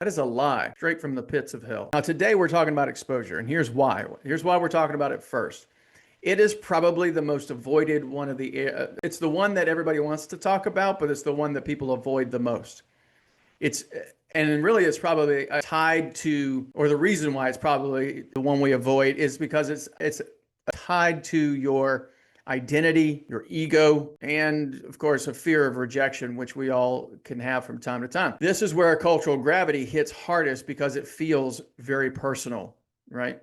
That is a lie, straight from the pits of hell. Now, today we're talking about exposure, and here's why. Here's why we're talking about it first. It is probably the most avoided one of it's the one that everybody wants to talk about, but it's the one that people avoid the most. It's, and really it's probably tied to, or the reason why it's probably the one we avoid is because it's tied to your identity, your ego, and of course, a fear of rejection, which we all can have from time to time. This is where cultural gravity hits hardest because it feels very personal, right?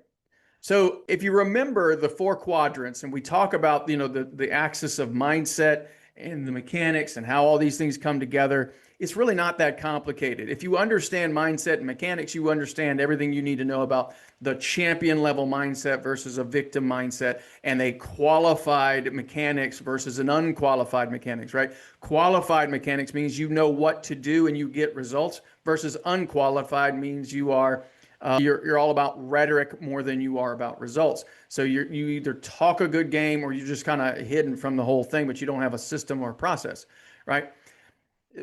So if you remember the four quadrants, and we talk about, the axis of mindset and the mechanics and how all these things come together, it's really not that complicated. If you understand mindset and mechanics, you understand everything you need to know about the champion level mindset versus a victim mindset, and a qualified mechanics versus an unqualified mechanics, right? Qualified mechanics means you know what to do and you get results, versus unqualified means you're all about rhetoric more than you are about results. So you either talk a good game or you're just kind of hidden from the whole thing, but you don't have a system or process, right?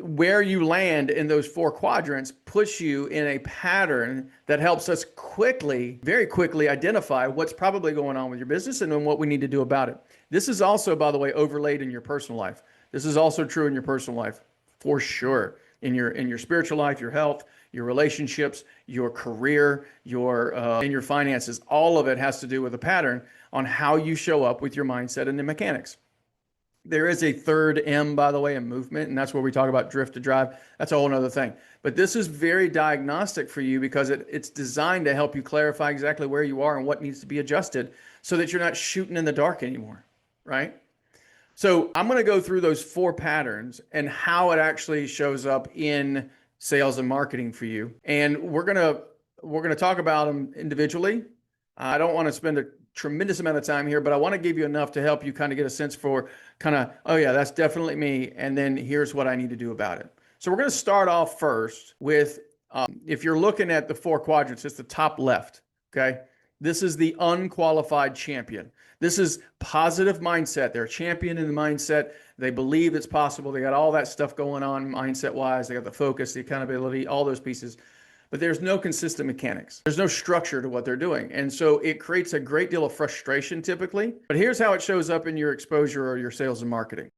Where you land in those four quadrants puts you in a pattern that helps us very quickly identify what's probably going on with your business and then what we need to do about it. This is also, by the way, overlaid in your personal life. This is also true in your personal life, for sure. In your spiritual life, your health, your relationships, your career, and your finances. All of it has to do with a pattern on how you show up with your mindset and the mechanics. There is a third M, by the way, in movement, and that's where we talk about drift to drive. That's a whole other thing. But this is very diagnostic for you because it's designed to help you clarify exactly where you are and what needs to be adjusted so that you're not shooting in the dark anymore, right? So I'm going to go through those four patterns and how it actually shows up in sales and marketing for you. And we're going to talk about them individually. I don't want to spend a tremendous amount of time here, but I want to give you enough to help you kind of get a sense for oh yeah, that's definitely me. And then here's what I need to do about it. So we're going to start off first with, if you're looking at the four quadrants, it's the top left. Okay. This is the unqualified champion. This is positive mindset. They're a champion in the mindset. They believe it's possible. They got all that stuff going on mindset wise. They got the focus, the accountability, all those pieces. But there's no consistent mechanics. There's no structure to what they're doing. And so it creates a great deal of frustration typically. But here's how it shows up in your exposure or your sales and marketing.